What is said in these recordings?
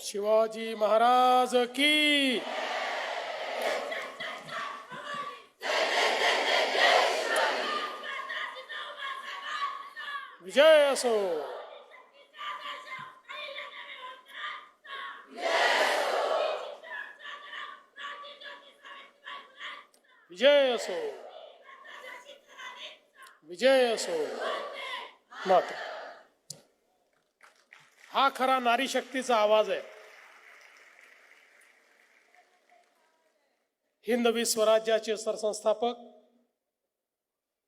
शिवाजी महाराज की विजय असो. विजय असो. विजय असो. मात्र हा खरा नारी शक्तीचा आवाज आहे. हिंदवी स्वराज्याचे सरसंस्थापक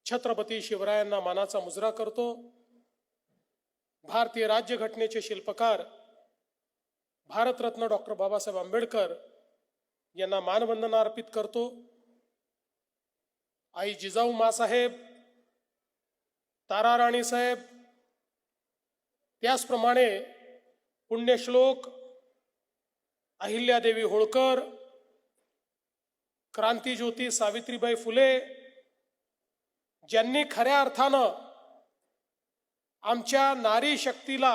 छत्रपती शिवरायांना मानाचा मुजरा करतो. भारतीय राज्यघटनेचे शिल्पकार भारतरत्न डॉक्टर बाबासाहेब आंबेडकर यांना मानवंदना अर्पित करतो. आई जिजाऊ मासाहेब, ताराराणी साहेब, त्याचप्रमाणे पुण्यश्लोक अहिल्यादेवी होळकर, क्रांतिज्योती सावित्रीबाई फुले, ज्यांनी खऱ्या अर्थानं आमच्या नारी शक्तीला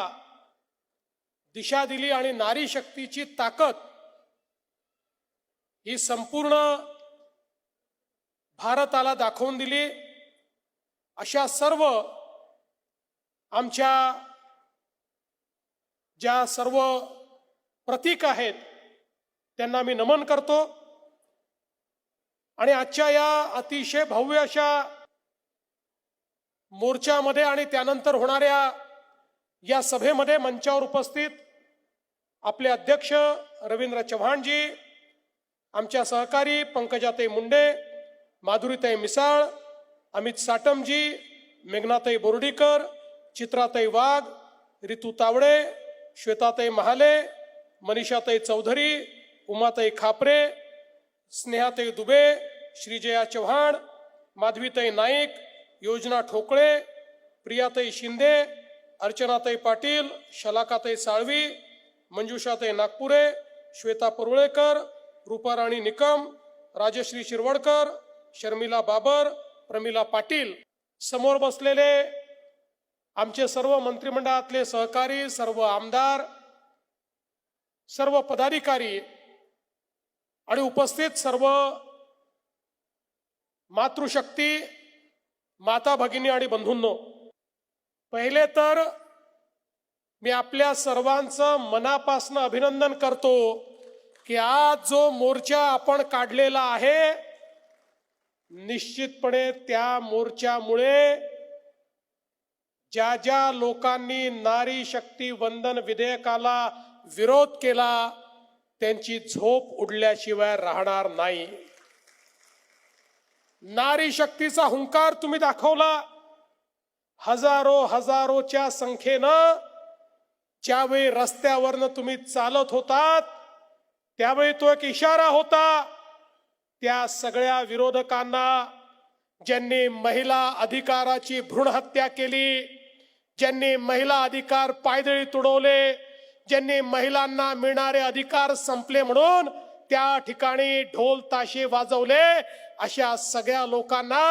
दिशा दिली आणि नारी शक्तीची ताकद ही संपूर्ण भारताला दाखवून दिली. अशा सर्व आमच्या ज्या सर्व प्रतीक आहेत त्यांना मी नमन करतो. आणि आजच्या या अतिशय भव्य अशा मोर्चामध्ये आणि त्यानंतर होणाऱ्या या सभेमध्ये मंचावर उपस्थित आपले अध्यक्ष रवींद्र चव्हाणजी, आमच्या सहकारी पंकजाताई मुंडे, माधुरीताई मिसाळ, अमित साटमजी, मेघनाताई बोर्डीकर, चित्राताई वाघ, रितू तावडे, श्वेताताई महाले, मनीषाताई चौधरी, उमाताई खापरे, स्नेहाताई दुबे, श्रीजया चव्हाण, माधवीताई नाईक, योजना ठोकळे, प्रियाताई शिंदे, अर्चनाताई पाटील, शलाकाताई साळवी, मंजुषाताई नागपुरे, श्वेता परुळेकर, रूपाराणी निकम, राजश्री शिरवडकर, शर्मिला बाबर, प्रमिला पाटील, समोर बसलेले आमचे सर्व मंत्रिमंडळातले सहकारी, सर्व आमदार, सर्व पदाधिकारी आणि उपस्थित सर्व मातृशक्ती, माता भगिनी आणि बंधूंनो, पहिले तर मी आपल्या सर्वांचं मनापासून अभिनंदन करतो की आज जो मोर्चा आपण काढलेला आहे, निश्चितपणे त्या मोर्चामुळे ज्या ज्या लोकांनी नारी शक्ती वंदन विधेयकाला विरोध केला त्यांची झोप उडल्याशिवाय राहणार नाही. नारी शक्तीचा हुंकार तुम्ही दाखवला. हजारोच्या संख्येनं ज्यावेळी रस्त्यावरनं तुम्ही चालत होतात त्यावेळी तो एक इशारा होता त्या सगळ्या विरोधकांना, ज्यांनी महिला अधिकाराची भ्रूण हत्या केली, ज्यांनी महिला अधिकार पायदळी तुडवले, ज्यांनी महिलांना मिळणारे अधिकार संपले म्हणून त्या ठिकाणी ढोल ताशे वाजवले, अशा सगळ्या लोकांना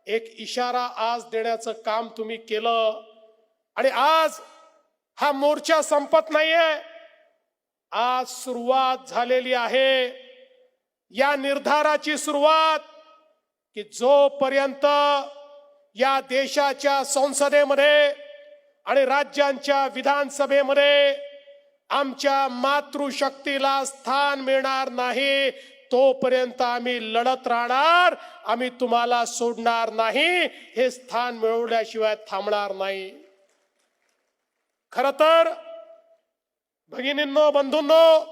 एक इशारा आज देण्याचं काम तुम्ही केलं. आणि आज हा मोर्चा संपत नाहीये, आज सुरुवात झालेली आहे. या निर्धाराची सुरुवात की जोपर्यंत या देशाच्या संसदेमध्ये आणि राज्यांच्या विधानसभेमध्ये आमच्या मातृशक्तीला स्थान मिळणार नाही तोपर्यंत आम्ही लढत राहणार. आम्ही तुम्हाला सोडणार नाही, हे स्थान मिळवल्याशिवाय थांबणार नाही. खरं तर भगिनींनो, बंधूंनो,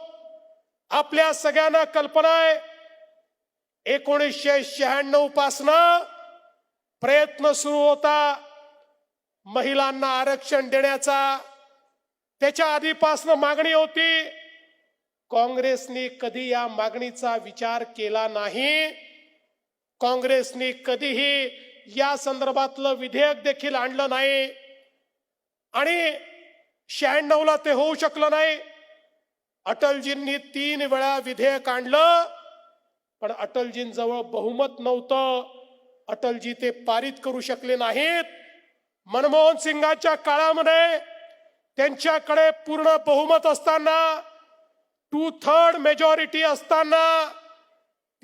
आपल्या सगळ्यांना कल्पना आहे 1996 पासनं प्रयत्न सुरू होता महिलांना आरक्षण देण्याचा. त्याच्या आधीपासनं मागणी होती. काँग्रेसने कधी या मागणीचा विचार केला नाही. काँग्रेसने कधीही या संदर्भातलं विधेयक देखील आणलं नाही आणि 96ला ते होऊ शकलं नाही. अटलजींनी 3 वेळा विधेयक आणलं पण अटलजींजवळ बहुमत नव्हतं. अटलजी ते पारित करू शकले नाहीत. मनमोहन सिंगांच्या काळामध्ये त्यांच्याकडे पूर्ण बहुमत असताना 2/3 मेजॉरिटी असताना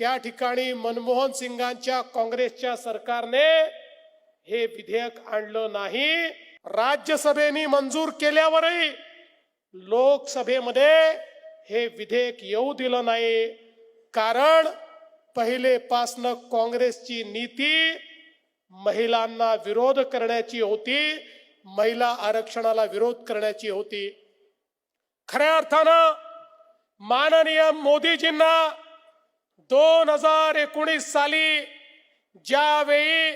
त्या ठिकाणी मनमोहन सिंगांच्या काँग्रेसच्या सरकारने हे विधेयक आणलं नाही. राज्यसभेने मंजूर केल्यावरही लोकसभेमध्ये हे विधेयक येऊ दिलं नाही. कारण पहिलेपासनं काँग्रेसची नीती महिलांना विरोध करण्याची होती, महिला आरक्षणाला विरोध करण्याची होती. खऱ्या अर्थानं माननीय मोदीजींना 2019 साली ज्यावेळी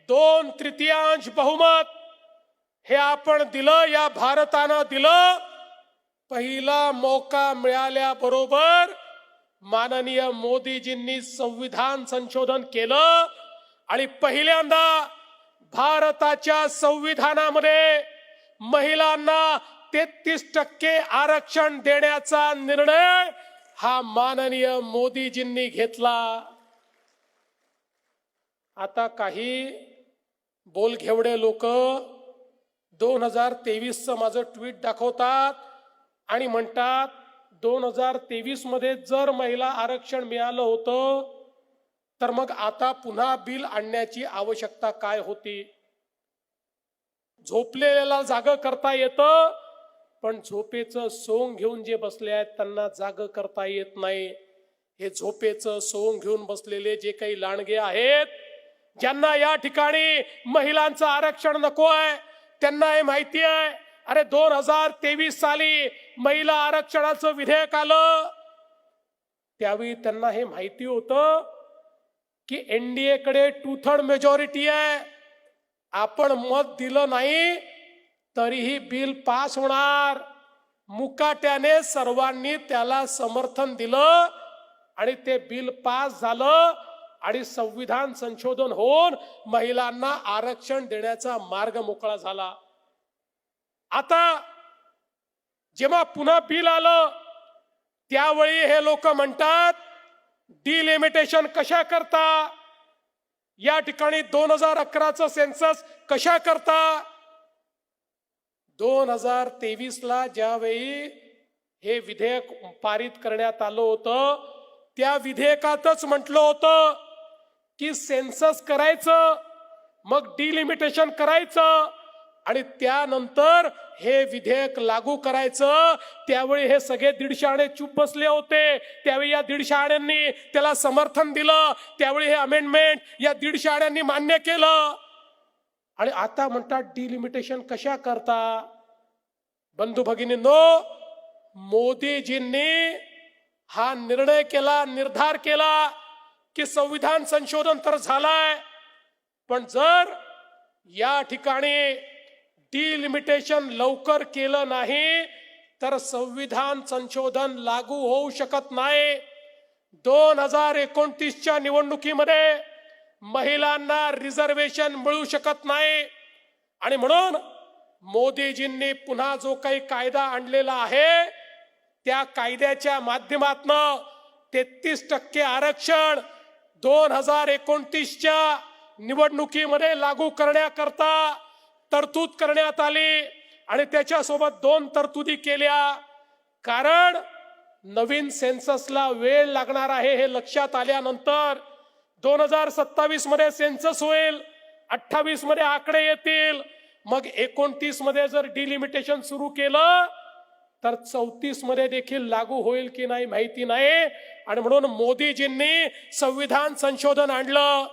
2/3 बहुमत हे आपण दिलं, या भारतानं दिलं, पहिला मौका मिळाल्याबरोबर माननीय मोदीजींनी संविधान संशोधन केलं आणि पहिल्यांदा भारताच्या संविधानामध्ये महिलांना 33% आरक्षण देण्याचा निर्णय हा माननीय मोदीजींनी घेतला. आता काही बोलघेवडे लोक 2023चं माझं ट्विट दाखवतात आणि म्हणतात 2023 मध्ये जर महिला आरक्षण मिळालं होतं तर मग आता पुन्हा बिल आणण्याची आवश्यकता काय होती. झोपलेल्याला जाग करता येतं, पण झोपेचं सोंग घेऊन जे बसले आहेत त्यांना जाग करता येत नाही. हे झोपेचं सोंग घेऊन बसलेले जे काही लांडगे आहेत, ज्यांना या ठिकाणी महिलांचं आरक्षण नको आहे, त्यांना हे माहिती आहे अरे 2023 साली महिला आरक्षणाचं विधेयक आलं त्यावेळी त्यांना हे माहिती होतं की एनडीए कडे 2/3 मेजॉरिटी आहे, आपण मत दिलं नाही तरीही बिल पास होणार. मुकाट्याने सर्वांनी त्याला समर्थन दिलं आणि ते बिल पास झालं आणि संविधान संशोधन होऊन महिलांना आरक्षण देण्याचा मार्ग मोकळा झाला. आता जेव्हा पुन्हा बिल आलं त्यावेळी हे लोक म्हणतात डिलिमिटेशन कशा करता, या ठिकाणी 2011चं सेन्सस कशा करता. 2023ला ज्यावेळी हे विधेयक पारित करण्यात आलं होतं त्या विधेयकातच म्हटलं होतं की सेन्सस करायचं, मग डिलिमिटेशन करायचं आणि त्यानंतर हे विधेयक लागू करायचं. त्यावेळी हे सगळे 150 आणे चूप बसले होते. त्यावेळी या 150 आण्यांनी त्याला समर्थन दिलं. त्यावेळी हे अमेंडमेंट या 150 आण्यांनी मान्य केलं आणि आता म्हणतात डिलिमिटेशन कशा करता. बंधू भगिनींनो, मोदीजींनी हा निर्णय केला, निर्धार केला की संविधान संशोधन तर झालंय, पण जर या ठिकाणी डिलिमिटेशन लवकर केलं नाही तर संविधान संशोधन लागू होऊ शकत नाही. 2029च्या निवडणुकीमध्ये महिलांना रिझर्वेशन मिळू शकत नाही आणि म्हणून मोदीजींनी पुन्हा जो काही कायदा आणलेला आहे त्या कायद्याच्या माध्यमातून 33% आरक्षण 2029च्या निवडणुकीमध्ये लागू करण्याकरता तरतूद करण्यात आली आणि त्याच्यासोबत 2 तरतुदी केल्या. कारण नवीन सेन्ससला वेळ लागणार आहे हे लक्षात आल्यानंतर 2027 मध्ये सेन्सस होईल, 28 मध्ये आकडे येतील, मग 29 मध्ये जर डिलिमिटेशन सुरू केलं तर 34 मध्ये देखील लागू होईल की नाही माहिती नाही. आणि म्हणून मोदीजींनी संविधान संशोधन आणलं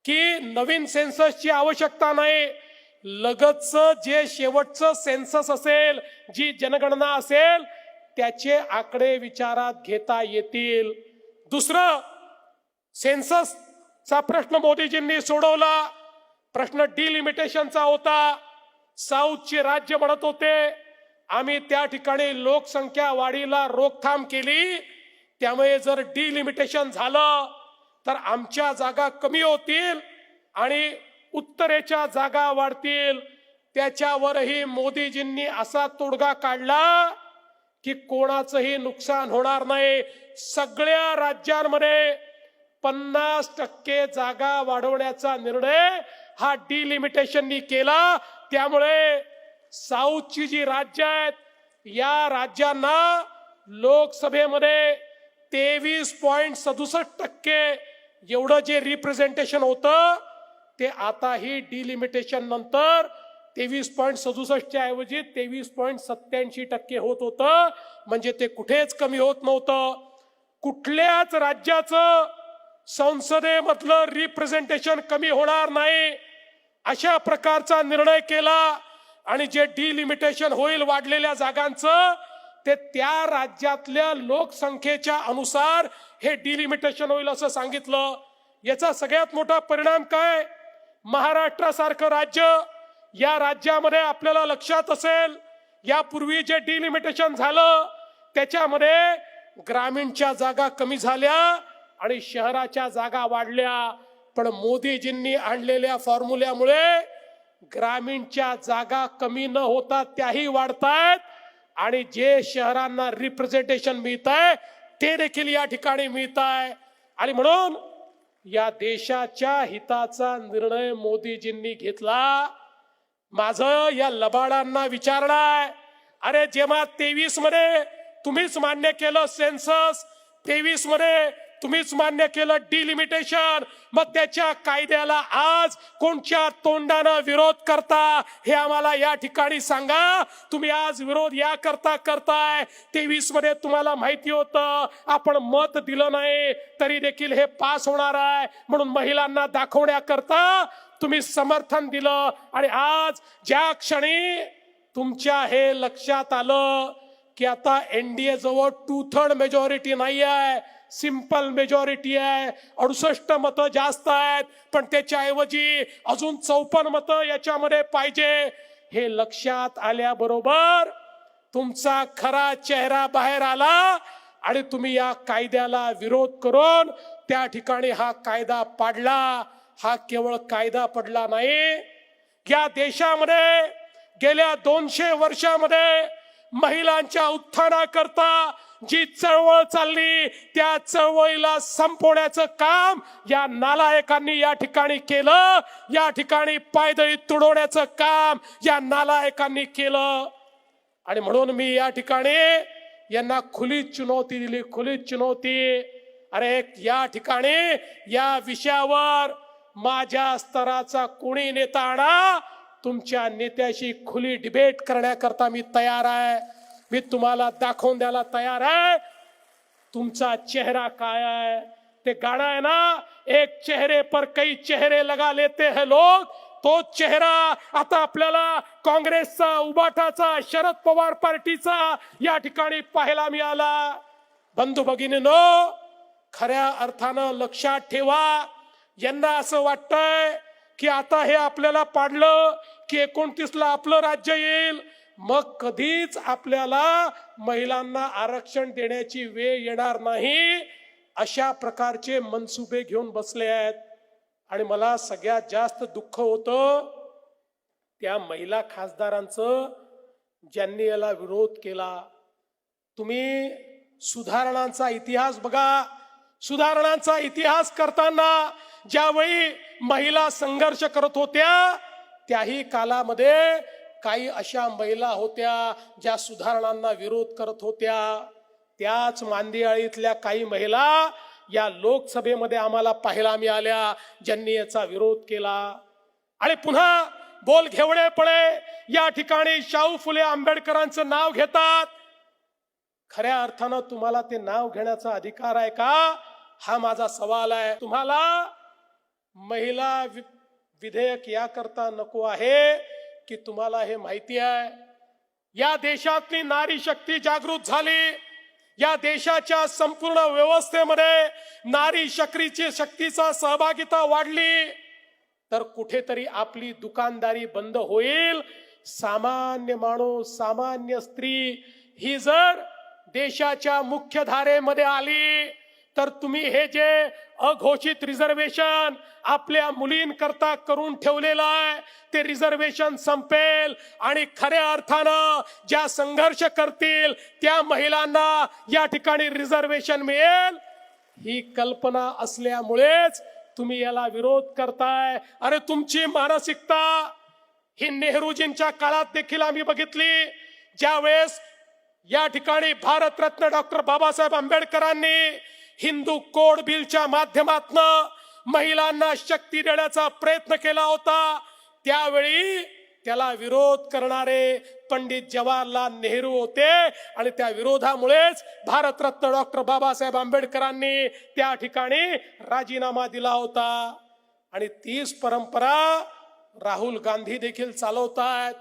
की नवीन सेन्ससची आवश्यकता नाही, लगतचं जे शेवटचं सेन्सस असेल, जी जनगणना असेल त्याचे आकडे विचारात घेता येतील. दुसरं, सेन्ससचा प्रश्न मोदीजींनी सोडवला. प्रश्न डिलिमिटेशनचा होता. साऊथचे राज्य म्हणत होते आम्ही त्या ठिकाणी लोकसंख्या वाढीला रोकथाम केली, त्यामुळे जर डिलिमिटेशन झालं तर आमच्या जागा कमी होतील आणि उत्तरेच्या जागा वाढतील. त्याच्यावरही मोदीजींनी असा तोडगा काढला की कोणाचंही नुकसान होणार नाही. सगळ्या राज्यांमध्ये 50% जागा वाढवण्याचा निर्णय हा डिलिमिटेशननी केला. त्यामुळे साऊथची जी राज्य आहेत या राज्यांना लोकसभेमध्ये 23.67% एवढं जे रिप्रेझेंटेशन होतं ते आता ही डिलिमिटेशन नंतर 23.67 ऐवजी 23.87% होत होतं. म्हणजे ते कुठेच कमी होत नव्हतं. कुठल्याच राज्याचं संसदेमधलं रिप्रेझेंटेशन कमी होणार नाही अशा प्रकारचा निर्णय केला. आणि जे डिलिमिटेशन होईल वाढलेल्या जागांचं ते त्या राज्यातल्या लोकसंख्येच्या अनुसार हे डिलिमिटेशन होईल असं सांगितलं. याचा सगळ्यात मोठा परिणाम काय? महाराष्ट्रासारखं राज्य, या राज्यामध्ये आपल्याला लक्षात असेल यापूर्वी जे डिलिमिटेशन झालं त्याच्यामध्ये ग्रामीणच्या जागा कमी झाल्या आणि शहराच्या जागा वाढल्या. पण मोदीजींनी आणलेल्या फॉर्म्युल्यामुळे ग्रामीणच्या जागा कमी न होता त्याही वाढतायत आणि जे शहरांना रिप्रेझेंटेशन मिळत आहे ते देखील या ठिकाणी मिळत आहे. आणि म्हणून या देशाच्या हिताचा निर्णय मोदीजींनी घेतला. माझं या लबाडांना विचारणं आहे, अरे जेव्हा 23 मध्ये तुम्हीच मान्य केलं सेन्सस, 23 मध्ये तुम्हीच मान्य केलं डिलिमिटेशन, मग त्याच्या कायद्याला आज कोणत्या तोंडानं विरोध करता हे आम्हाला या ठिकाणी सांगा. तुम्ही आज विरोध या करता करताय. 23 मध्ये तुम्हाला माहिती होतं आपण मत दिलं नाही तरी देखील हे पास होणार आहे म्हणून महिलांना दाखवण्याकरता तुम्ही समर्थन दिलं. आणि आज ज्या क्षणी तुमच्या हे लक्षात आलं की आता एनडीए जवळ 2/3 मेजॉरिटी नाही आहे, सिंपल मेजॉरिटी आहे, 68 मतं जास्त आहेत, पण त्याच्याऐवजी अजून 54 मतं याच्यामध्ये पाहिजे, हे लक्षात आल्याबरोबर तुमचा खरा चेहरा बाहेर आला आणि तुम्ही या कायद्याला विरोध करून त्या ठिकाणी हा कायदा पाडला. हा केवळ कायदा पडला नाही, या देशामध्ये गेल्या 200 वर्षामध्ये महिलांच्या उत्थानाकरता जी चळवळ चालली त्या चळवळीला संपवण्याचं काम या नालायकांनी या ठिकाणी केलं. या ठिकाणी पायदळी तुडवण्याचं काम या नालायकांनी केलं. आणि म्हणून मी या ठिकाणी यांना खुली चुनौती दिली, खुली चुनौती. अरे या ठिकाणी या विषयावर माझ्या स्तराचा कोणी नेता आणा, तुमच्या नेत्याशी खुली डिबेट करण्याकरता मी तयार आहे. मी तुम्हाला दाखवून द्यायला तयार आहे तुमचा चेहरा काय आहे. ते गाणं आहे ना, एक चेहरे पर कई चेहरे लगा लेते हैं लोग, तो चेहरा आता आपल्याला काँग्रेसचा, उबाटाचा, शरद पवार पार्टीचा या ठिकाणी पाहायला मिळाला. बंधू भगिनींनो, खऱ्या अर्थानं लक्षात ठेवा, यांना असं वाटतंय की आता हे आपल्याला पाडलं की 29 ला आपलं राज्य येईल, मग कधीच आपल्याला महिलांना आरक्षण देण्याची वेळ येणार नाही, अशा प्रकारचे मनसुबे घेऊन बसले आहेत. आणि मला सगळ्यात जास्त दुःख होतं त्या महिला खासदारांचं ज्यांनी याला विरोध केला. तुम्ही सुधारणांचा इतिहास बघा. सुधारणांचा इतिहास करताना ज्यावेळी महिला संघर्ष करत होत्या त्याही कालामध्ये काही अशा महिला होत्या ज्या सुधारणांना विरोध करत होत्या. त्याच मांदियाळीतल्या काही महिला या लोकसभेमध्ये आम्हाला पाहायला मिळाल्या ज्यांनी याचा विरोध केला. आणि पुन्हा बोल घेवडेपणे या ठिकाणी शाहू फुले आंबेडकरांचं नाव घेतात. खऱ्या अर्थानं तुम्हाला ते नाव घेण्याचा अधिकार आहे का, हा माझा सवाल आहे. तुम्हाला महिला विधेयक याकरता नको आहे की तुम्हाला हे माहिती आहे या देशातली नारी शक्ती जागृत झाली, या देशाच्या संपूर्ण व्यवस्थेमध्ये नारी शक्तीचा सहभागिता वाढली, तर कुठेतरी आपली दुकानदारी बंद होईल. सामान्य माणूस, सामान्य स्त्री ही जर देशाच्या मुख्य धारेमध्ये आली तर तुम्ही हे जे अघोषित रिझर्वेशन आपल्या मुलींकरता करून ठेवलेलं आहे ते रिझर्वेशन संपेल आणि खऱ्या अर्थानं ज्या संघर्ष करतील त्या महिलांना या ठिकाणी रिझर्वेशन मिळेल. ही कल्पना असल्यामुळेच तुम्ही याला विरोध करताय. अरे तुमची मानसिकता ही नेहरूजींच्या काळात देखील आम्ही बघितली. ज्यावेळेस या ठिकाणी भारतरत्न डॉक्टर बाबासाहेब आंबेडकरांनी हिंदू कोड बिलच्या माध्यमातून महिलांना शक्ती देण्याचा प्रयत्न केला होता। त्यावेळी त्याला विरोध करणारे पंडित जवाहरलाल नेहरू होते आणि त्या विरोधामुळेच भारतरत्न डॉक्टर बाबासाहेब आंबेडकरांनी त्या ठिकाणी राजीनामा दिला होता। आणि तीच परंपरा राहुल गांधी देखील चालवतात।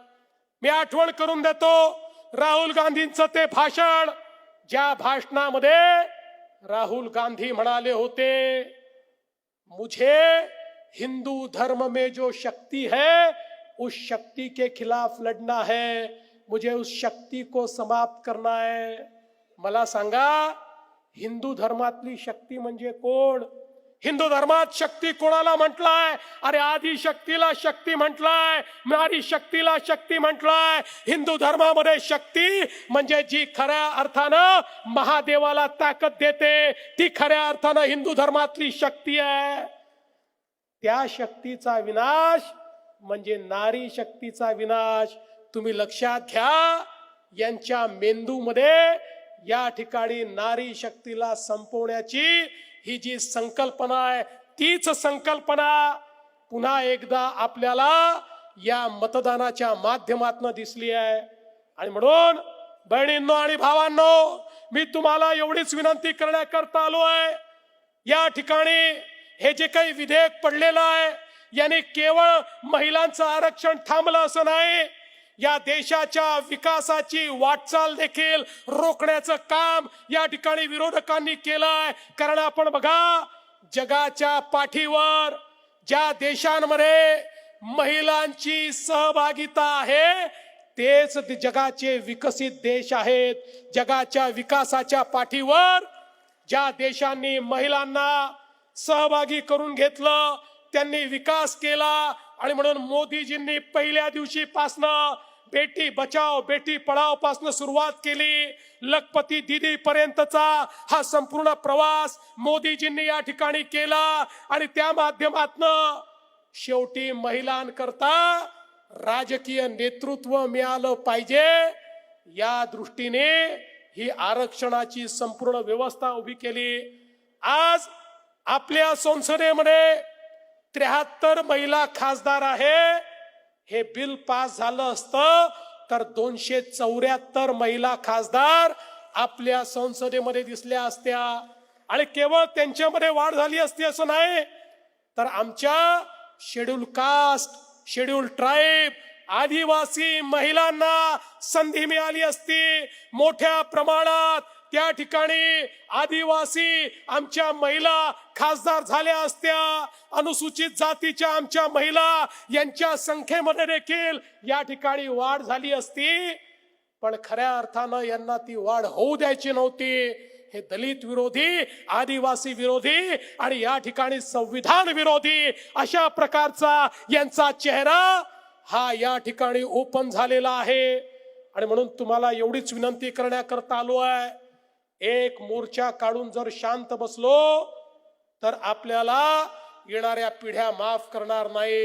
मी आठवण करून देतो राहुल गांधींचं ते भाषण, ज्या भाषणामध्ये राहुल गांधी म्हणाले होते, मुझे हिंदू धर्म में जो शक्ति है उस शक्ति के खिलाफ लड़ना है, मुझे उस शक्ति को समाप्त करना है। मला सांगा हिंदू धर्मातली शक्ती म्हणजे कोण? हिंदू धर्मात शक्ती कोणाला म्हटलाय? अरे आदि शक्तीला शक्ती म्हटलाय, नारी शक्तीला शक्ती म्हटलाय। हिंदू धर्मामध्ये शक्ती म्हणजे जी खऱ्या अर्थानं महादेवाला ताकद देते, ती खऱ्या अर्थानं हिंदू धर्मातली शक्ती आहे। त्या शक्तीचा विनाश म्हणजे नारी शक्तीचा विनाश। तुम्ही लक्षात घ्या, यांच्या मेंदूमध्ये या ठिकाणी नारी शक्तीला संपवण्याची ही जी संकल्पना आहे, तीच संकल्पना पुन्हा एकदा आपल्याला या मतदानाच्या माध्यमातून दिसली आहे। आणि म्हणून बहिणींनो आणि भावांनो, मी तुम्हाला एवढीच विनंती करण्याकरता आलो आहे, या ठिकाणी हे जे काही विधेयक पडलेलं आहे याने केवळ महिलांचं आरक्षण थांबलं असं नाही, या देशाच्या विकासाची वाटचाल देखील रोखण्याचं काम या ठिकाणी विरोधकांनी केलंय। कारण आपण बघा, जगाच्या पाठीवर ज्या देशांमध्ये महिलांची सहभागिता आहे तेच जगाचे विकसित देश आहेत। जगाच्या विकासाच्या पाठीवर ज्या देशांनी महिलांना सहभागी करून घेतलं त्यांनी विकास केला। आणि म्हणून मोदीजींनी पहिल्या दिवशीपासनं बेटी बचाओ बेटी पढाओ पासून सुरुवात केली, लखपती दीदी पर्यंतचा हा संपूर्ण प्रवास मोदीजींनी या ठिकाणी केला। आणि त्या माध्यमातून शेवटी महिलांकरता राजकीय नेतृत्व मिळालं पाहिजे, या दृष्टीने ही आरक्षणाची संपूर्ण व्यवस्था उभी केली। आज आपल्या संसदेमध्ये 73 महिला खासदार आहे। हे बिल पास झालं असतं तर 274 महिला खासदार आपल्या संसदेमध्ये दिसल्या असत्या। आणि केवळ त्यांच्यामध्ये वाढ झाली असती असं नाही, तर आमच्या शेड्यूल कास्ट, शेड्यूल ट्राइब, आदिवासी महिलांना संधी मिळाली असती। मोठ्या प्रमाणात त्या ठिकाणी आदिवासी आमच्या महिला खासदार झाल्या असत्या। अनुसूचित जातीच्या आमच्या महिला यांच्या संख्येमध्ये देखील या ठिकाणी वाढ झाली असती। पण खऱ्या अर्थानं यांना ती वाढ होऊ द्यायची नव्हती। हे दलित विरोधी, आदिवासी विरोधी आणि या ठिकाणी संविधान विरोधी अशा प्रकारचा यांचा चेहरा हा या ठिकाणी ओपन झालेला आहे। आणि म्हणून तुम्हाला एवढीच विनंती करण्याकरता आलो आहे, एक मोर्चा काढून जर शांत बसलो तर आपल्याला येणाऱ्या पिढ्या माफ करणार नाही।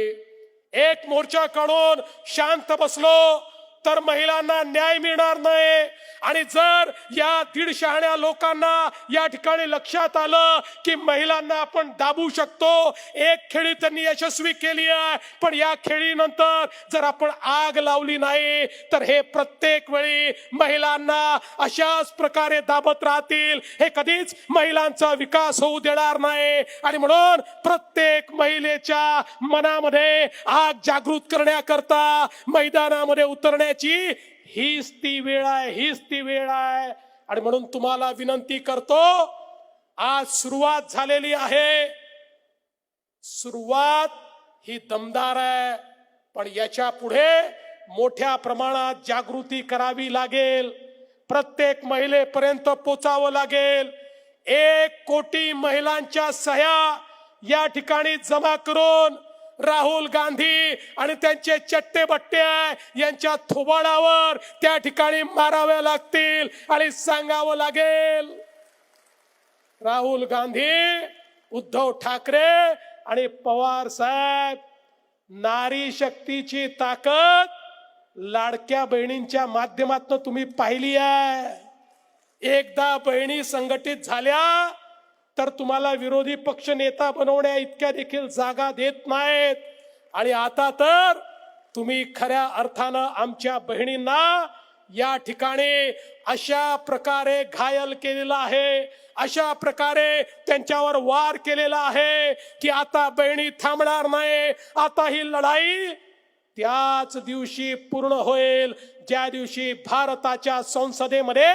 एक मोर्चा काढून शांत बसलो तर महिलांना न्याय मिळणार नाही। आणि जर या 150 लोकांना या ठिकाणी लक्षात आलं की महिलांना आपण दाबू शकतो, एक खेळी त्यांनी यशस्वी केली आहे, पण या खेळीनंतर जर आपण आग लावली नाही तर हे प्रत्येक वेळी महिलांना अशाच प्रकारे दाबत राहतील। हे कधीच महिलांचा विकास होऊ देणार नाही। आणि म्हणून प्रत्येक महिलेच्या मनामध्ये आग जागृत करण्याकरता मैदानामध्ये उतरण्याची हीच ती वेळ आहे, हीच ती वेळ आहे। आणि म्हणून तुम्हाला विनंती करतो, आज सुरुवात झालेली आहे, सुरुवात ही दमदार आहे, पण याच्या पुढे मोठ्या प्रमाणात जागृती करावी लागेल, प्रत्येक महिलेपर्यंत पोचावं लागेल। 1 कोटी महिलांच्या सह्या या ठिकाणी जमा करून राहुल गांधी आणि त्यांचे चट्टे बट्टे यांच्या थोबाडावर त्या ठिकाणी मारावे लागतील आणि सांगावं लागेल, राहुल गांधी, उद्धव ठाकरे आणि पवार साहेब, नारी शक्तीची ताकद लाडक्या बहिणींच्या माध्यमातून तुम्ही पाहिली आहे। एकदा बहिणी संघटित झाल्या तर तुम्हाला विरोधी पक्ष नेता बनवण्या इतक्या देखील जागा देत नाहीत। आणि आता तर तुम्ही खऱ्या अर्थानं आमच्या बहिणींना या ठिकाणी अशा प्रकारे घायल केलेला आहे, अशा प्रकारे त्यांच्यावर वार केलेला आहे की आता बहिणी थांबणार नाही। आता ही लढाई त्याच दिवशी पूर्ण होईल ज्या दिवशी भारताच्या संसदेमध्ये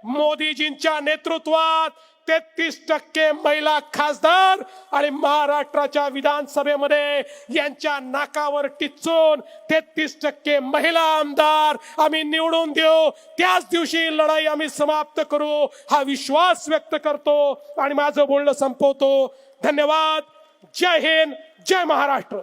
मोदीजींच्या नेतृत्वात 33% महिला खासदार आणि महाराष्ट्राच्या विधानसभेमध्ये यांच्या नाकावर टिच्चून 33% महिला आमदार आम्ही निवडून देऊ। त्याच दिवशी लढाई आम्ही समाप्त करू हा विश्वास व्यक्त करतो आणि माझं बोलणं संपवतो। धन्यवाद। जय हिंद, जय महाराष्ट्र।